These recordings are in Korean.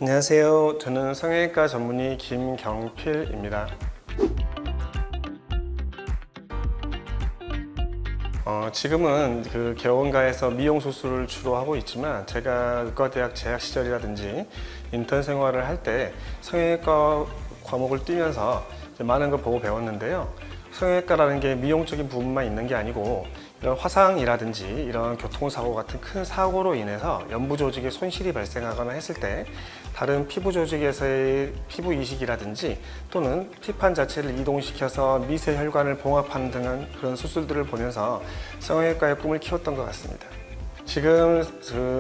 안녕하세요. 저는 성형외과 전문의 김경필입니다. 지금은 개원가에서 미용 수술을 주로 하고 있지만, 제가 의과대학 재학 시절이라든지 인턴 생활을 할 때 성형외과 과목을 뛰면서 많은 걸 보고 배웠는데요. 성형외과라는 게 미용적인 부분만 있는 게 아니고, 이런 화상이라든지 이런 교통사고 같은 큰 사고로 인해서 연부 조직에 손실이 발생하거나 했을 때 다른 피부 조직에서의 피부 이식이라든지 또는 피판 자체를 이동시켜서 미세 혈관을 봉합하는 등한 그런 수술들을 보면서 성형외과의 꿈을 키웠던 것 같습니다. 지금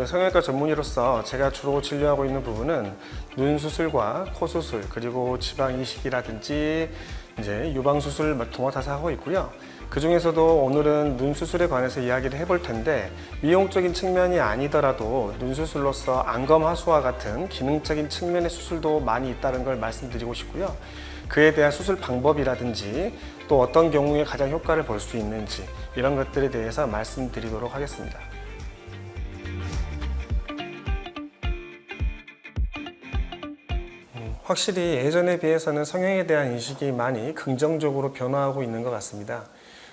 성형외과 전문의로서 제가 주로 진료하고 있는 부분은 눈 수술과 코 수술, 그리고 지방 이식이라든지 이제 유방 수술 도맡아서 하고 있고요. 그 중에서도 오늘은 눈 수술에 관해서 이야기를 해볼 텐데, 미용적인 측면이 아니더라도 눈 수술로서 안검 하수와 같은 기능적인 측면의 수술도 많이 있다는 걸 말씀드리고 싶고요. 그에 대한 수술 방법이라든지 또 어떤 경우에 가장 효과를 볼 수 있는지, 이런 것들에 대해서 말씀드리도록 하겠습니다. 확실히 예전에 비해서는 성형에 대한 인식이 많이 긍정적으로 변화하고 있는 것 같습니다.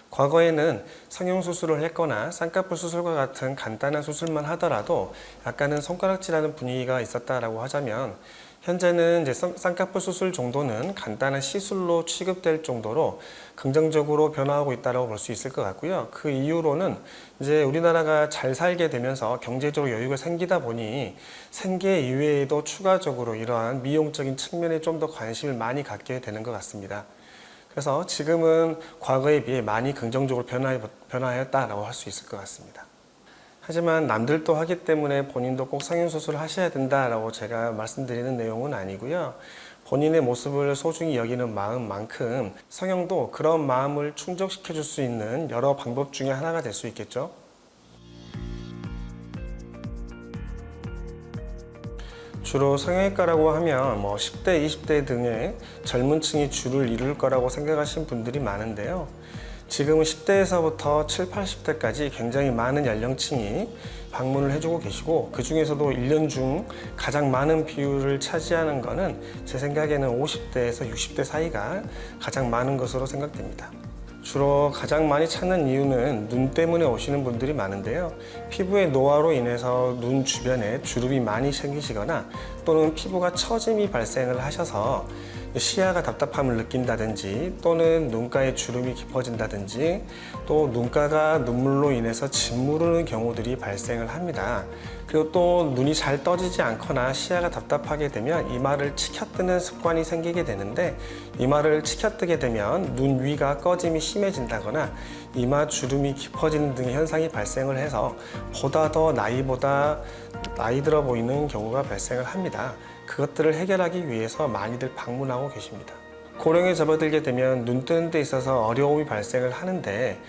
과거에는 성형수술을 했거나 쌍꺼풀 수술과 같은 간단한 수술만 하더라도 약간은 손가락질하는 분위기가 있었다라고 하자면, 현재는 이제 쌍꺼풀 수술 정도는 간단한 시술로 취급될 정도로 긍정적으로 변화하고 있다고 볼 수 있을 것 같고요. 그 이유로는 이제 우리나라가 잘 살게 되면서 경제적으로 여유가 생기다 보니 생계 이외에도 추가적으로 이러한 미용적인 측면에 좀 더 관심을 많이 갖게 되는 것 같습니다. 그래서 지금은 과거에 비해 많이 긍정적으로 변화했다고 할 수 있을 것 같습니다. 하지만 남들도 하기 때문에 본인도 꼭 성형수술을 하셔야 된다라고 제가 말씀드리는 내용은 아니고요. 본인의 모습을 소중히 여기는 마음만큼 성형도 그런 마음을 충족시켜 줄 수 있는 여러 방법 중에 하나가 될 수 있겠죠. 주로 성형외과라고 하면 10대, 20대 등의 젊은 층이 주를 이룰 거라고 생각하시는 분들이 많은데요. 지금은 10대에서부터 7, 80대까지 굉장히 많은 연령층이 방문을 해주고 계시고, 그 중에서도 1년 중 가장 많은 비율을 차지하는 것은 제 생각에는 50대에서 60대 사이가 가장 많은 것으로 생각됩니다. 주로 가장 많이 찾는 이유는 눈 때문에 오시는 분들이 많은데요. 피부의 노화로 인해서 눈 주변에 주름이 많이 생기시거나 또는 피부가 처짐이 발생을 하셔서 시야가 답답함을 느낀다든지, 또는 눈가에 주름이 깊어진다든지, 또 눈가가 눈물로 인해서 짓무르는 경우들이 발생을 합니다. 그리고 또 눈이 잘 떠지지 않거나 시야가 답답하게 되면 이마를 치켜뜨는 습관이 생기게 되는데, 이마를 치켜뜨게 되면 눈 위가 꺼짐이 심해진다거나 이마 주름이 깊어지는 등의 현상이 발생을 해서 보다 더 나이 들어 보이는 경우가 발생을 합니다. 그것들을 해결하기 위해서 많이들 방문하고 계십니다. 고령에 접어들게 되면 눈 뜨는 데 있어서 어려움이 발생을 하는데,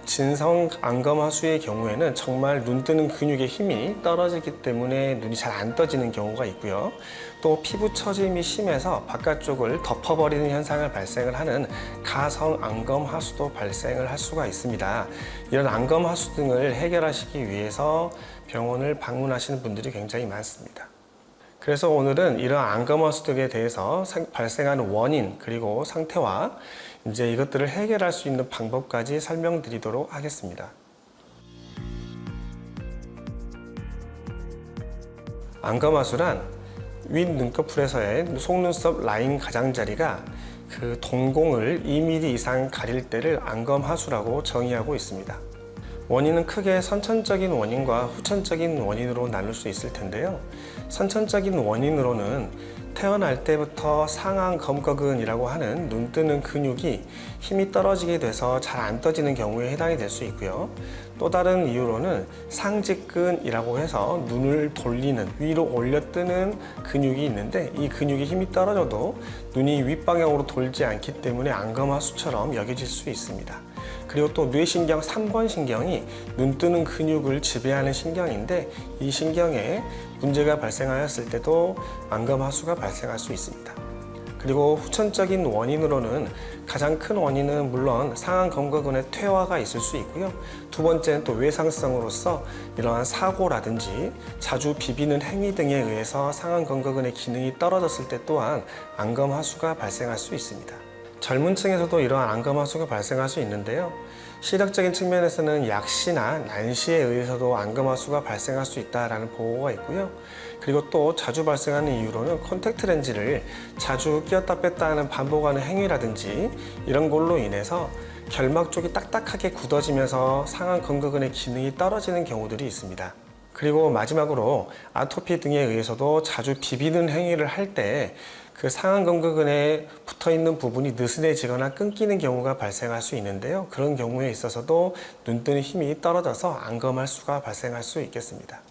진성 안검하수의 경우에는 정말 눈 뜨는 근육의 힘이 떨어지기 때문에 눈이 잘 안 떠지는 경우가 있고요. 또 피부 처짐이 심해서 바깥쪽을 덮어버리는 현상을 발생을 하는 가성 안검하수도 발생을 할 수가 있습니다. 이런 안검하수 등을 해결하시기 위해서 병원을 방문하시는 분들이 굉장히 많습니다. 그래서 오늘은 이러한 안검하수 등에 대해서 발생하는 원인, 그리고 상태와 이제 이것들을 해결할 수 있는 방법까지 설명드리도록 하겠습니다. 안검하수란 윗 눈꺼풀에서의 속눈썹 라인 가장자리가 그 동공을 2mm 이상 가릴 때를 안검하수라고 정의하고 있습니다. 원인은 크게 선천적인 원인과 후천적인 원인으로 나눌 수 있을 텐데요. 선천적인 원인으로는 태어날 때부터 상안 검거근이라고 하는 눈 뜨는 근육이 힘이 떨어지게 돼서 잘 안 떠지는 경우에 해당이 될 수 있고요. 또 다른 이유로는 상직근이라고 해서 눈을 돌리는, 위로 올려 뜨는 근육이 있는데, 이 근육이 힘이 떨어져도 눈이 윗방향으로 돌지 않기 때문에 안검하수처럼 여겨질 수 있습니다. 그리고 또 뇌신경 3번 신경이 눈 뜨는 근육을 지배하는 신경인데, 이 신경에 문제가 발생하였을 때도 안검하수가 발생할 수 있습니다. 그리고 후천적인 원인으로는 가장 큰 원인은 물론 상안 검거근의 퇴화가 있을 수 있고요. 두 번째는 또 외상성으로서 이러한 사고라든지 자주 비비는 행위 등에 의해서 상안 검거근의 기능이 떨어졌을 때 또한 안검하수가 발생할 수 있습니다. 젊은 층에서도 이러한 안검하수가 발생할 수 있는데요. 시력적인 측면에서는 약시나 난시에 의해서도 안검하수가 발생할 수 있다는 보고가 있고요. 그리고 또 자주 발생하는 이유로는 콘택트 렌즈를 자주 끼웠다 뺐다 하는 반복하는 행위라든지 이런 걸로 인해서 결막 쪽이 딱딱하게 굳어지면서 상안 검거근의 기능이 떨어지는 경우들이 있습니다. 그리고 마지막으로 아토피 등에 의해서도 자주 비비는 행위를 할 때 그 상안 검거근에 붙어 있는 부분이 느슨해지거나 끊기는 경우가 발생할 수 있는데요. 그런 경우에 있어서도 눈뜨는 힘이 떨어져서 안검할 수가 발생할 수 있겠습니다.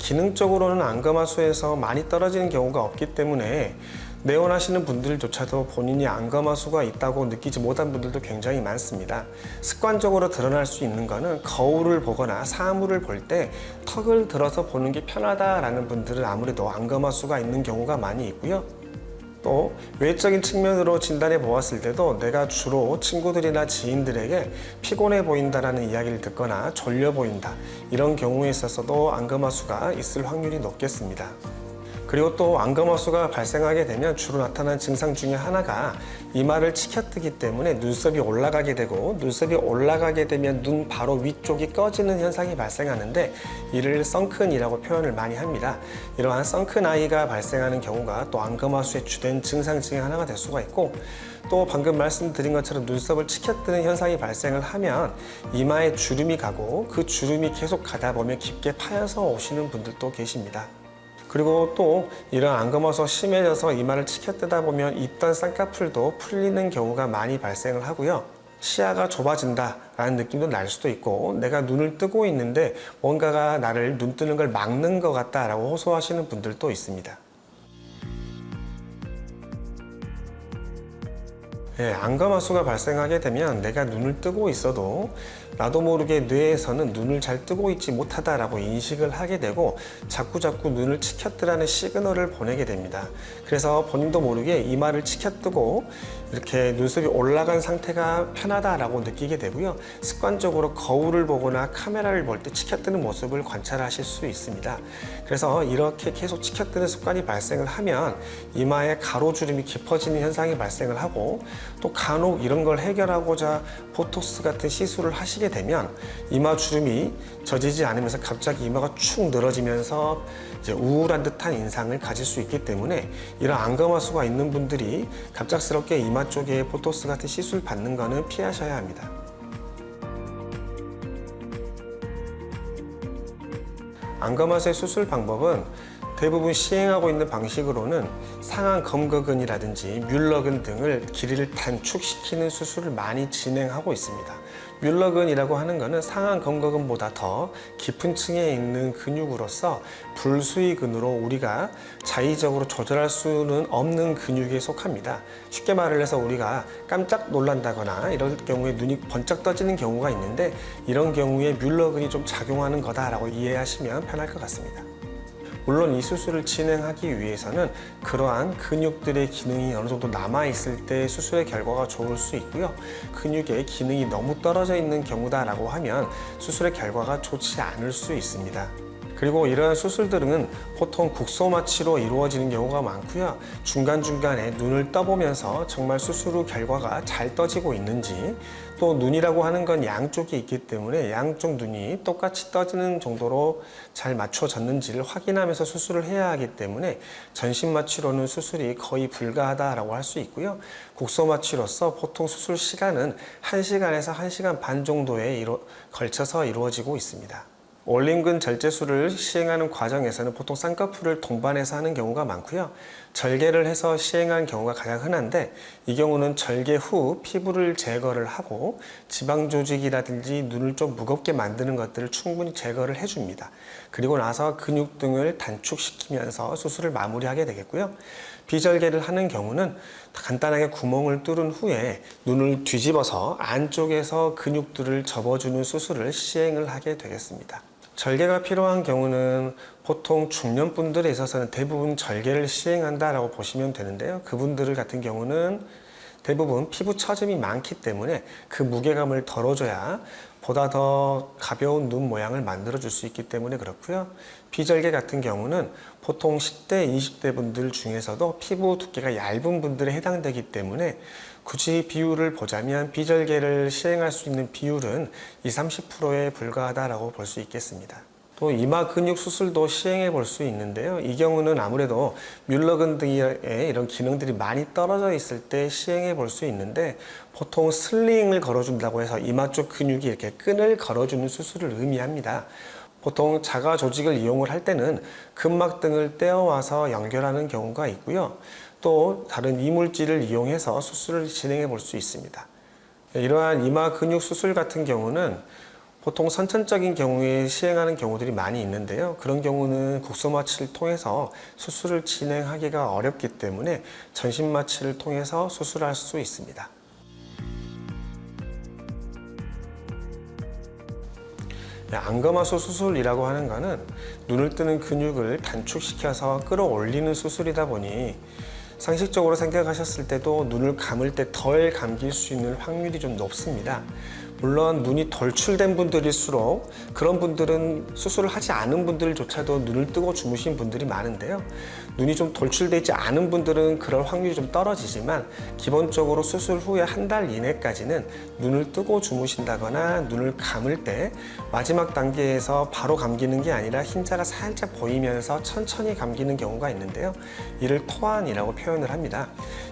기능적으로는 안검하수에서 많이 떨어지는 경우가 없기 때문에 내원하시는 분들조차도 본인이 안검하수가 있다고 느끼지 못한 분들도 굉장히 많습니다. 습관적으로 드러날 수 있는 것은 거울을 보거나 사물을 볼 때 턱을 들어서 보는 게 편하다라는 분들은 아무래도 안검하수가 있는 경우가 많이 있고요. 또 외적인 측면으로 진단해 보았을 때도 내가 주로 친구들이나 지인들에게 피곤해 보인다라는 이야기를 듣거나 졸려 보인다, 이런 경우에 있어서도 안검하수가 있을 확률이 높겠습니다. 그리고 또 안검하수가 발생하게 되면 주로 나타나는 증상 중에 하나가 이마를 치켜뜨기 때문에 눈썹이 올라가게 되고, 눈썹이 올라가게 되면 눈 바로 위쪽이 꺼지는 현상이 발생하는데 이를 선큰이라고 표현을 많이 합니다. 이러한 선큰 아이가 발생하는 경우가 또 안검하수의 주된 증상 중에 하나가 될 수가 있고, 또 방금 말씀드린 것처럼 눈썹을 치켜뜨는 현상이 발생을 하면 이마에 주름이 가고 그 주름이 계속 가다 보면 깊게 파여서 오시는 분들도 계십니다. 그리고 또 이런 안검하수가 심해져서 이마를 치켜뜨다 보면 있던 쌍꺼풀도 풀리는 경우가 많이 발생을 하고요. 시야가 좁아진다 라는 느낌도 날 수도 있고, 내가 눈을 뜨고 있는데 뭔가가 나를 눈 뜨는 걸 막는 것 같다 라고 호소하시는 분들도 있습니다. 안검하수가 발생하게 되면 내가 눈을 뜨고 있어도 나도 모르게 뇌에서는 눈을 잘 뜨고 있지 못하다라고 인식을 하게 되고 자꾸자꾸 눈을 치켜뜨라는 시그널을 보내게 됩니다. 그래서 본인도 모르게 이마를 치켜뜨고 이렇게 눈썹이 올라간 상태가 편하다라고 느끼게 되고요. 습관적으로 거울을 보거나 카메라를 볼 때 치켜뜨는 모습을 관찰하실 수 있습니다. 그래서 이렇게 계속 치켜뜨는 습관이 발생을 하면 이마에 가로주름이 깊어지는 현상이 발생을 하고, 또 간혹 이런 걸 해결하고자 보톡스 같은 시술을 하시게 되면 이마 주름이 젖이지 않으면서 갑자기 이마가 축 늘어지면서 이제 우울한 듯한 인상을 가질 수 있기 때문에 이런 안검하수가 있는 분들이 갑작스럽게 이마 쪽에 보톡스 같은 시술 받는 거는 피하셔야 합니다. 안검하수의 수술 방법은 대부분 시행하고 있는 방식으로는 상안 검거근이라든지 뮬러근 등을 길이를 단축시키는 수술을 많이 진행하고 있습니다. 뮬러근이라고 하는 것은 상안 검거근보다 더 깊은 층에 있는 근육으로서 불수의근으로 우리가 자의적으로 조절할 수는 없는 근육에 속합니다. 쉽게 말을 해서 우리가 깜짝 놀란다거나 이럴 경우에 눈이 번쩍 떠지는 경우가 있는데, 이런 경우에 뮬러근이 좀 작용하는 거다라고 이해하시면 편할 것 같습니다. 물론 이 수술을 진행하기 위해서는 그러한 근육들의 기능이 어느 정도 남아있을 때 수술의 결과가 좋을 수 있고요. 근육의 기능이 너무 떨어져 있는 경우다라고 하면 수술의 결과가 좋지 않을 수 있습니다. 그리고 이러한 수술들은 보통 국소마취로 이루어지는 경우가 많고요. 중간중간에 눈을 떠보면서 정말 수술 후 결과가 잘 떠지고 있는지, 또 눈이라고 하는 건 양쪽이 있기 때문에 양쪽 눈이 똑같이 떠지는 정도로 잘 맞춰졌는지를 확인하면서 수술을 해야 하기 때문에 전신마취로는 수술이 거의 불가하다라고 할 수 있고요. 국소마취로서 보통 수술 시간은 1시간에서 1시간 반 정도에 걸쳐서 이루어지고 있습니다. 올림근 절제술을 시행하는 과정에서는 보통 쌍꺼풀을 동반해서 하는 경우가 많고요. 절개를 해서 시행하는 경우가 가장 흔한데, 이 경우는 절개 후 피부를 제거를 하고 지방 조직이라든지 눈을 좀 무겁게 만드는 것들을 충분히 제거를 해줍니다. 그리고 나서 근육 등을 단축시키면서 수술을 마무리하게 되겠고요. 비절개를 하는 경우는 간단하게 구멍을 뚫은 후에 눈을 뒤집어서 안쪽에서 근육들을 접어주는 수술을 시행을 하게 되겠습니다. 절개가 필요한 경우는 보통 중년분들에 있어서는 대부분 절개를 시행한다라고 보시면 되는데요. 그분들 같은 경우는 대부분 피부 처짐이 많기 때문에 그 무게감을 덜어줘야 보다 더 가벼운 눈 모양을 만들어 줄 수 있기 때문에 그렇고요. 비절개 같은 경우는 보통 10대, 20대 분들 중에서도 피부 두께가 얇은 분들에 해당되기 때문에 굳이 비율을 보자면 비절개를 시행할 수 있는 비율은 20-30%에 불과하다라고 볼 수 있겠습니다. 또 이마 근육 수술도 시행해 볼 수 있는데요. 이 경우는 아무래도 뮬러근 등의 이런 기능들이 많이 떨어져 있을 때 시행해 볼 수 있는데, 보통 슬링을 걸어준다고 해서 이마 쪽 근육이 이렇게 끈을 걸어주는 수술을 의미합니다. 보통 자가 조직을 이용을 할 때는 근막 등을 떼어와서 연결하는 경우가 있고요. 또 다른 이물질을 이용해서 수술을 진행해 볼 수 있습니다. 이러한 이마 근육 수술 같은 경우는 보통 선천적인 경우에 시행하는 경우들이 많이 있는데요. 그런 경우는 국소 마취를 통해서 수술을 진행하기가 어렵기 때문에 전신 마취를 통해서 수술할 수 있습니다. 안검하수 수술이라고 하는 것은 눈을 뜨는 근육을 단축시켜서 끌어올리는 수술이다 보니 상식적으로 생각하셨을 때도 눈을 감을 때 덜 감길 수 있는 확률이 좀 높습니다. 물론 눈이 돌출된 분들일수록 그런 분들은 수술을 하지 않은 분들조차도 눈을 뜨고 주무신 분들이 많은데요. 눈이 좀 돌출되지 않은 분들은 그럴 확률이 좀 떨어지지만 기본적으로 수술 후에 한 달 이내까지는 눈을 뜨고 주무신다거나 눈을 감을 때 마지막 단계에서 바로 감기는 게 아니라 흰자가 살짝 보이면서 천천히 감기는 경우가 있는데요. 이를 토안이라고 표현을 합니다.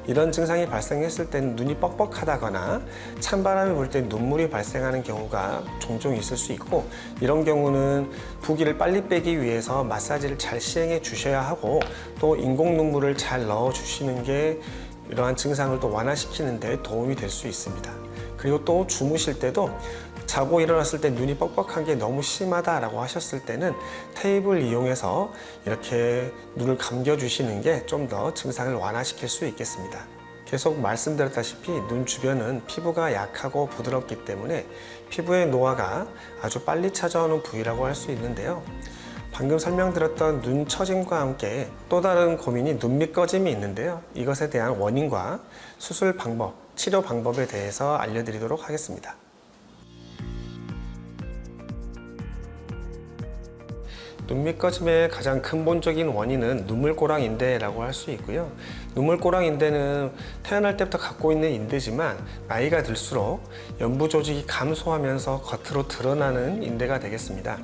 이런 증상이 발생했을 때는 눈이 뻑뻑하다거나 찬바람이 불 때 눈물이 발생하는 경우가 종종 있을 수 있고, 이런 경우는 부기를 빨리 빼기 위해서 마사지를 잘 시행해 주셔야 하고, 또 인공 눈물을 잘 넣어 주시는 게 이러한 증상을 또 완화시키는 데 도움이 될 수 있습니다. 그리고 또 주무실 때도 자고 일어났을 때 눈이 뻑뻑한 게 너무 심하다라고 하셨을 때는 테이프를 이용해서 이렇게 눈을 감겨 주시는 게 좀 더 증상을 완화시킬 수 있겠습니다. 계속 말씀드렸다시피 눈 주변은 피부가 약하고 부드럽기 때문에 피부의 노화가 아주 빨리 찾아오는 부위라고 할 수 있는데요. 방금 설명드렸던 눈 처짐과 함께 또 다른 고민이 눈밑 꺼짐이 있는데요. 이것에 대한 원인과 수술 방법, 치료 방법에 대해서 알려드리도록 하겠습니다. 눈밑 꺼짐의 가장 근본적인 원인은 눈물꼬랑 인대라고 할 수 있고요. 눈물꼬랑 인대는 태어날 때부터 갖고 있는 인대지만 나이가 들수록 연부 조직이 감소하면서 겉으로 드러나는 인대가 되겠습니다.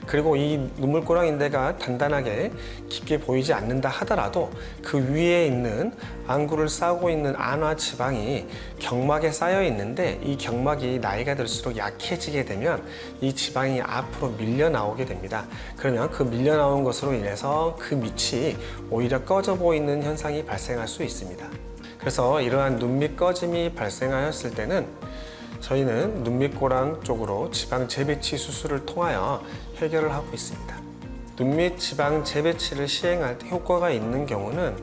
그리고 이 눈물꼬랑 인대가 단단하게 깊게 보이지 않는다 하더라도 그 위에 있는 안구를 싸고 있는 안화 지방이 경막에 쌓여 있는데, 이 경막이 나이가 들수록 약해지게 되면 이 지방이 앞으로 밀려 나오게 됩니다. 그러면 그 밀려 나온 것으로 인해서 그 밑이 오히려 꺼져 보이는 현상이 발생할 수 있습니다. 그래서 이러한 눈밑 꺼짐이 발생하였을 때는 저희는 눈밑꼬랑 쪽으로 지방 재배치 수술을 통하여 해결을 하고 있습니다. 눈밑 지방 재배치를 시행할 때 효과가 있는 경우는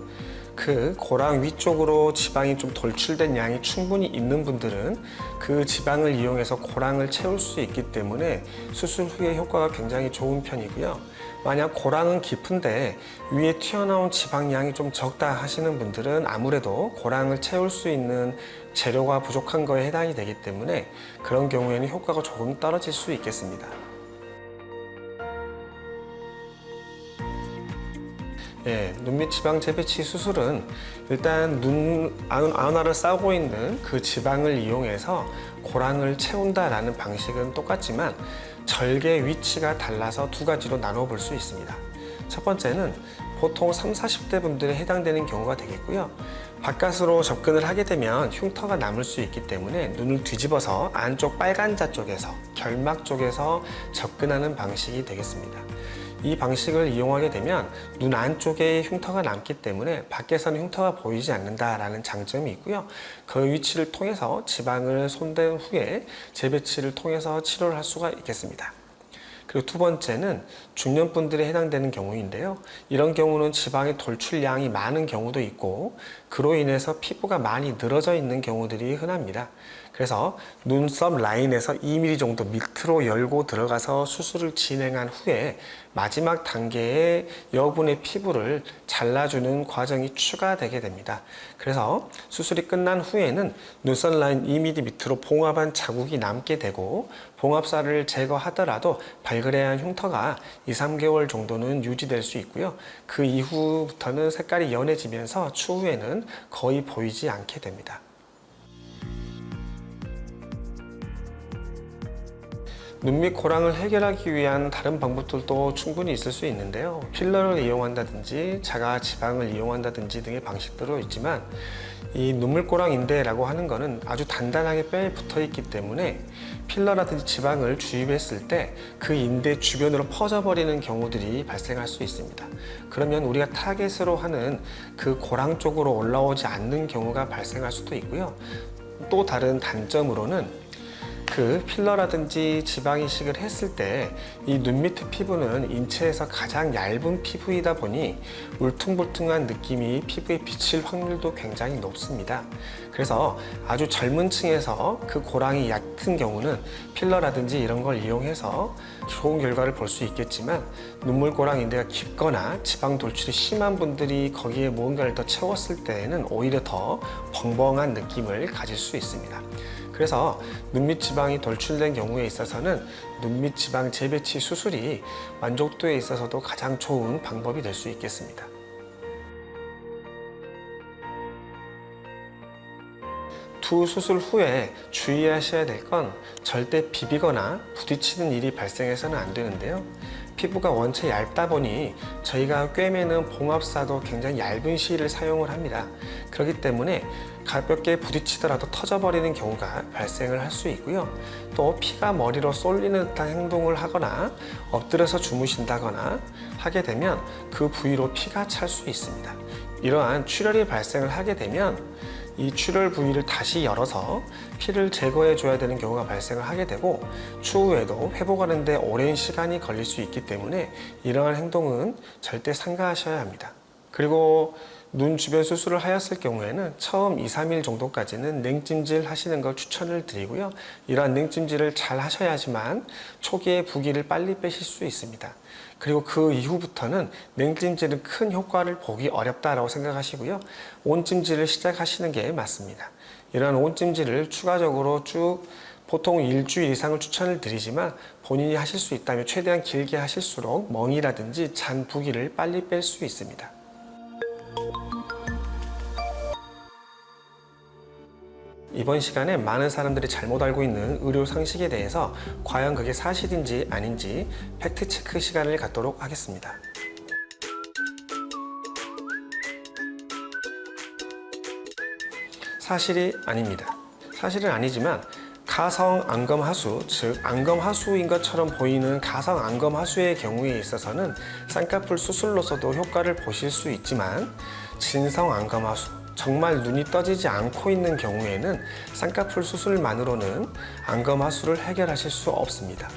그 고랑 위쪽으로 지방이 좀 돌출된 양이 충분히 있는 분들은 그 지방을 이용해서 고랑을 채울 수 있기 때문에 수술 후에 효과가 굉장히 좋은 편이고요. 만약 고랑은 깊은데 위에 튀어나온 지방량이 좀 적다 하시는 분들은 아무래도 고랑을 채울 수 있는 재료가 부족한 거에 해당이 되기 때문에 그런 경우에는 효과가 조금 떨어질 수 있겠습니다. 눈밑 지방 재배치 수술은 일단 눈 안화를 싸고 있는 그 지방을 이용해서 고랑을 채운다라는 방식은 똑같지만 절개 위치가 달라서 두 가지로 나눠 볼 수 있습니다. 첫 번째는 보통 30, 40대 분들에 해당되는 경우가 되겠고요. 바깥으로 접근을 하게 되면 흉터가 남을 수 있기 때문에 눈을 뒤집어서 안쪽 빨간자 쪽에서, 결막 쪽에서 접근하는 방식이 되겠습니다. 이 방식을 이용하게 되면 눈 안쪽에 흉터가 남기 때문에 밖에서는 흉터가 보이지 않는다라는 장점이 있고요. 그 위치를 통해서 지방을 손댄 후에 재배치를 통해서 치료를 할 수가 있겠습니다. 그리고 두 번째는 중년분들에 해당되는 경우인데요. 이런 경우는 지방의 돌출량이 많은 경우도 있고 그로 인해서 피부가 많이 늘어져 있는 경우들이 흔합니다. 그래서 눈썹 라인에서 2mm 정도 밑으로 열고 들어가서 수술을 진행한 후에 마지막 단계에 여분의 피부를 잘라주는 과정이 추가되게 됩니다. 그래서 수술이 끝난 후에는 눈썹 라인 2mm 밑으로 봉합한 자국이 남게 되고, 봉합살을 제거하더라도 발그레한 흉터가 2, 3개월 정도는 유지될 수 있고요. 그 이후부터는 색깔이 연해지면서 추후에는 거의 보이지 않게 됩니다. 눈 밑 고랑을 해결하기 위한 다른 방법들도 충분히 있을 수 있는데요. 필러를 이용한다든지 자가 지방을 이용한다든지 등의 방식들도 있지만, 이 눈물고랑 인대라고 하는 것은 아주 단단하게 뼈에 붙어 있기 때문에 필러라든지 지방을 주입했을 때 그 인대 주변으로 퍼져버리는 경우들이 발생할 수 있습니다. 그러면 우리가 타겟으로 하는 그 고랑 쪽으로 올라오지 않는 경우가 발생할 수도 있고요. 또 다른 단점으로는 그 필러라든지 지방 이식을 했을 때 이 눈 밑의 피부는 인체에서 가장 얇은 피부이다 보니 울퉁불퉁한 느낌이 피부에 비칠 확률도 굉장히 높습니다. 그래서 아주 젊은 층에서 그 고랑이 얕은 경우는 필러라든지 이런 걸 이용해서 좋은 결과를 볼 수 있겠지만, 눈물 고랑 인대가 깊거나 지방 돌출이 심한 분들이 거기에 무언가를 더 채웠을 때에는 오히려 더 벙벙한 느낌을 가질 수 있습니다. 그래서 눈밑 지방이 돌출된 경우에 있어서는 눈밑 지방 재배치 수술이 만족도에 있어서도 가장 좋은 방법이 될 수 있겠습니다. 두 수술 후에 주의하셔야 될 건 절대 비비거나 부딪히는 일이 발생해서는 안 되는데요. 피부가 원체 얇다 보니 저희가 꿰매는 봉합사도 굉장히 얇은 실을 사용을 합니다. 그렇기 때문에 가볍게 부딪히더라도 터져버리는 경우가 발생을 할 수 있고요. 또 피가 머리로 쏠리는 듯한 행동을 하거나 엎드려서 주무신다거나 하게 되면 그 부위로 피가 찰 수 있습니다. 이러한 출혈이 발생을 하게 되면 이 출혈 부위를 다시 열어서 피를 제거해 줘야 되는 경우가 발생을 하게 되고, 추후에도 회복하는 데 오랜 시간이 걸릴 수 있기 때문에 이러한 행동은 절대 삼가하셔야 합니다. 그리고 눈 주변 수술을 하였을 경우에는 처음 2, 3일 정도까지는 냉찜질 하시는 걸 추천을 드리고요. 이러한 냉찜질을 잘 하셔야지만 초기에 부기를 빨리 빼실 수 있습니다. 그리고 그 이후부터는 냉찜질은 큰 효과를 보기 어렵다라고 생각하시고요. 온찜질을 시작하시는 게 맞습니다. 이러한 온찜질을 추가적으로 쭉 보통 일주일 이상을 추천을 드리지만, 본인이 하실 수 있다면 최대한 길게 하실수록 멍이라든지 잔 부기를 빨리 뺄 수 있습니다. 이번 시간에 많은 사람들이 잘못 알고 있는 의료 상식에 대해서 과연 그게 사실인지 아닌지 팩트체크 시간을 갖도록 하겠습니다. 사실이 아닙니다. 사실은 아니지만 가성 안검하수, 즉 안검하수인 것처럼 보이는 가성 안검하수의 경우에 있어서는 쌍꺼풀 수술로서도 효과를 보실 수 있지만, 진성 안검하수, 정말 눈이 떠지지 않고 있는 경우에는 쌍꺼풀 수술만으로는 안검하수를 해결하실 수 없습니다.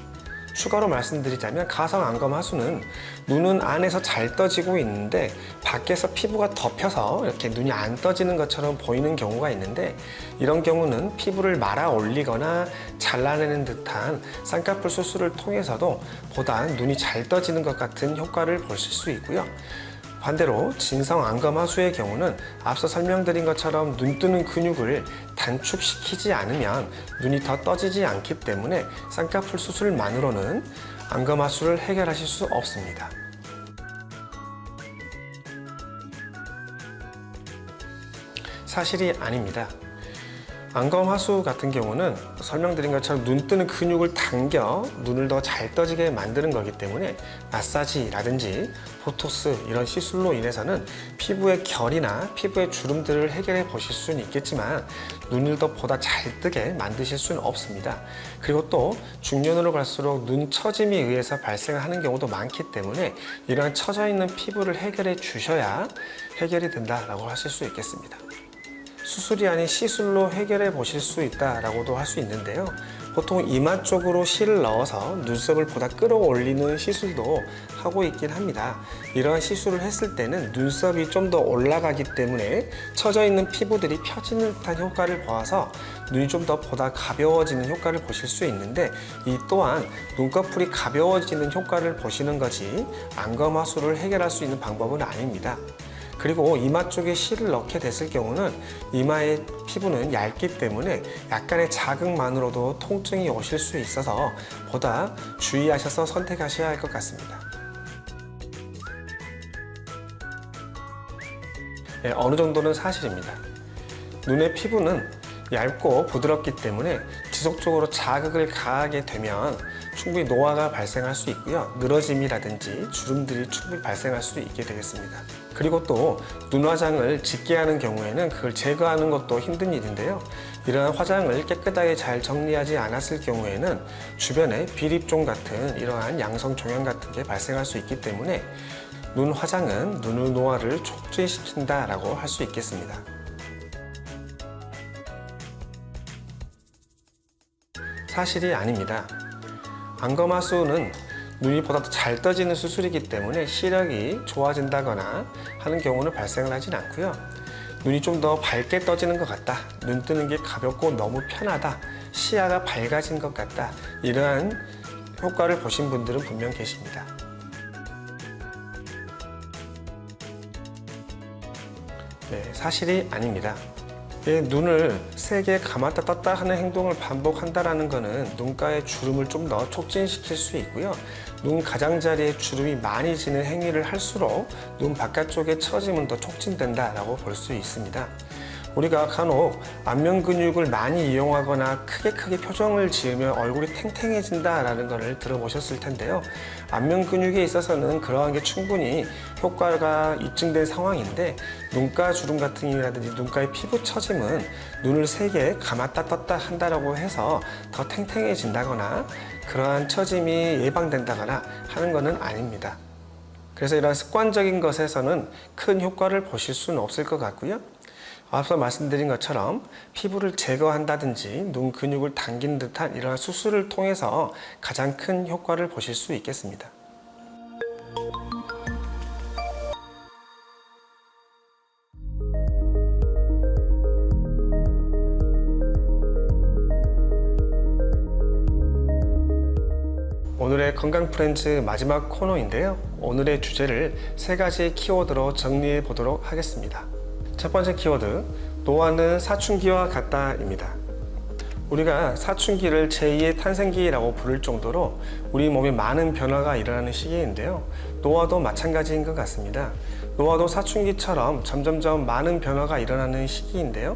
추가로 말씀드리자면 가성 안검하수는 눈은 안에서 잘 떠지고 있는데 밖에서 피부가 덮여서 이렇게 눈이 안 떠지는 것처럼 보이는 경우가 있는데, 이런 경우는 피부를 말아 올리거나 잘라내는 듯한 쌍꺼풀 수술을 통해서도 보다 눈이 잘 떠지는 것 같은 효과를 보실 수 있고요. 반대로 진성 안검하수의 경우는 앞서 설명드린 것처럼 눈 뜨는 근육을 단축시키지 않으면 눈이 더 떠지지 않기 때문에 쌍꺼풀 수술만으로는 안검하수를 해결하실 수 없습니다. 사실이 아닙니다. 안검하수 같은 경우는 설명드린 것처럼 눈 뜨는 근육을 당겨 눈을 더 잘 떠지게 만드는 거기 때문에 마사지라든지 보톡스 이런 시술로 인해서는 피부의 결이나 피부의 주름들을 해결해 보실 수는 있겠지만 눈을 더 보다 잘 뜨게 만드실 수는 없습니다. 그리고 또 중년으로 갈수록 눈 처짐에 의해서 발생하는 경우도 많기 때문에 이러한 처져 있는 피부를 해결해 주셔야 해결이 된다라고 하실 수 있겠습니다. 수술이 아닌 시술로 해결해 보실 수 있다라고도 할 수 있는데요. 보통 이마 쪽으로 실을 넣어서 눈썹을 보다 끌어올리는 시술도 하고 있긴 합니다. 이러한 시술을 했을 때는 눈썹이 좀 더 올라가기 때문에 처져 있는 피부들이 펴지는 듯한 효과를 보아서 눈이 좀 더 보다 가벼워지는 효과를 보실 수 있는데, 이 또한 눈꺼풀이 가벼워지는 효과를 보시는 거지 안검하수를 해결할 수 있는 방법은 아닙니다. 그리고 이마 쪽에 실을 넣게 됐을 경우는 이마의 피부는 얇기 때문에 약간의 자극만으로도 통증이 오실 수 있어서 보다 주의하셔서 선택하셔야 할 것 같습니다. 네, 어느 정도는 사실입니다. 눈의 피부는 얇고 부드럽기 때문에 지속적으로 자극을 가하게 되면 충분히 노화가 발생할 수 있고요. 늘어짐이라든지 주름들이 충분히 발생할 수 있게 되겠습니다. 그리고 또 눈화장을 짙게 하는 경우에는 그걸 제거하는 것도 힘든 일인데요. 이러한 화장을 깨끗하게 잘 정리하지 않았을 경우에는 주변에 비립종 같은 이러한 양성 종양 같은 게 발생할 수 있기 때문에 눈 화장은 눈의 노화를 촉진시킨다라고 할 수 있겠습니다. 사실이 아닙니다. 안검하수는 눈이 보다 더 잘 떠지는 수술이기 때문에 시력이 좋아진다거나 하는 경우는 발생을 하진 않고요. 눈이 좀 더 밝게 떠지는 것 같다, 눈 뜨는 게 가볍고 너무 편하다, 시야가 밝아진 것 같다, 이러한 효과를 보신 분들은 분명 계십니다. 네, 사실이 아닙니다. 눈을 세게 감았다 떴다 하는 행동을 반복한다는 것은 눈가의 주름을 좀 더 촉진시킬 수 있고요. 눈 가장자리에 주름이 많이 지는 행위를 할수록 눈 바깥쪽의 처짐은 더 촉진된다라고 볼 수 있습니다. 우리가 간혹 안면 근육을 많이 이용하거나 크게 표정을 지으면 얼굴이 탱탱해진다라는 것을 들어보셨을 텐데요. 안면 근육에 있어서는 그러한 게 충분히 효과가 입증된 상황인데, 눈가 주름 같은 일이라든지 눈가의 피부 처짐은 눈을 세게 감았다 떴다 한다라고 해서 더 탱탱해진다거나 그러한 처짐이 예방된다거나 하는 것은 아닙니다. 그래서 이러한 습관적인 것에서는 큰 효과를 보실 수는 없을 것 같고요. 앞서 말씀드린 것처럼 피부를 제거한다든지 눈 근육을 당긴 듯한 이러한 수술을 통해서 가장 큰 효과를 보실 수 있겠습니다. 오늘의 건강 프렌즈 마지막 코너인데요. 오늘의 주제를 3가지 키워드로 정리해 보도록 하겠습니다. 첫 번째 키워드, 노화는 사춘기와 같다입니다. 우리가 사춘기를 제2의 탄생기라고 부를 정도로 우리 몸에 많은 변화가 일어나는 시기인데요. 노화도 마찬가지인 것 같습니다. 노화도 사춘기처럼 점점점 많은 변화가 일어나는 시기인데요.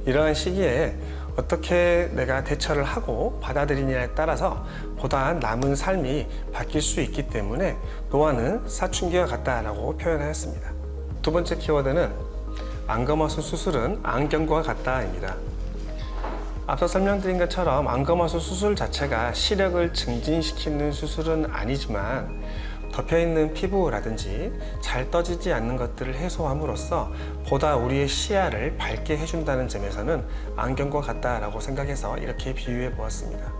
이러한 시기에 어떻게 내가 대처를 하고 받아들이냐에 따라서 보다 남은 삶이 바뀔 수 있기 때문에 노화는 사춘기와 같다라고 표현하였습니다. 두 번째 키워드는 안검하수 수술은 안경과 같다입니다. 앞서 설명드린 것처럼 안검하수 수술 자체가 시력을 증진시키는 수술은 아니지만 덮여있는 피부라든지 잘 떠지지 않는 것들을 해소함으로써 보다 우리의 시야를 밝게 해준다는 점에서는 안경과 같다라고 생각해서 이렇게 비유해 보았습니다.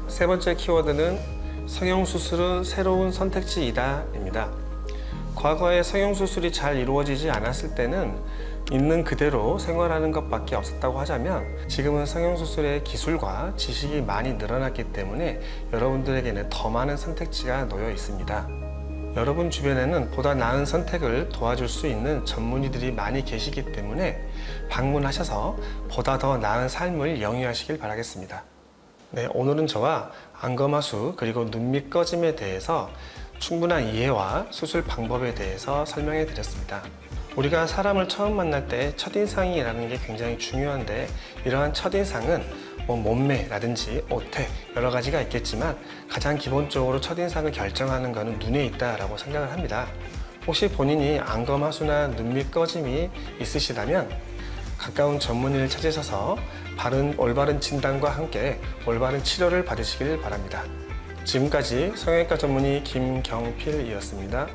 세 번째 키워드는 성형수술은 새로운 선택지이다입니다. 과거에 성형수술이 잘 이루어지지 않았을 때는 있는 그대로 생활하는 것밖에 없었다고 하자면, 지금은 성형수술의 기술과 지식이 많이 늘어났기 때문에 여러분들에게는 더 많은 선택지가 놓여 있습니다. 여러분 주변에는 보다 나은 선택을 도와줄 수 있는 전문의들이 많이 계시기 때문에 방문하셔서 보다 더 나은 삶을 영위하시길 바라겠습니다. 네, 오늘은 저와 안검하수 그리고 눈밑 꺼짐에 대해서 충분한 이해와 수술 방법에 대해서 설명해 드렸습니다. 우리가 사람을 처음 만날 때 첫인상이라는 게 굉장히 중요한데, 이러한 첫인상은 몸매라든지 옷태 여러 가지가 있겠지만 가장 기본적으로 첫인상을 결정하는 것은 눈에 있다라고 생각을 합니다. 혹시 본인이 안검하수나 눈밑 꺼짐이 있으시다면 가까운 전문의를 찾으셔서 올바른 진단과 함께 올바른 치료를 받으시길 바랍니다. 지금까지 성형외과 전문의 김경필이었습니다.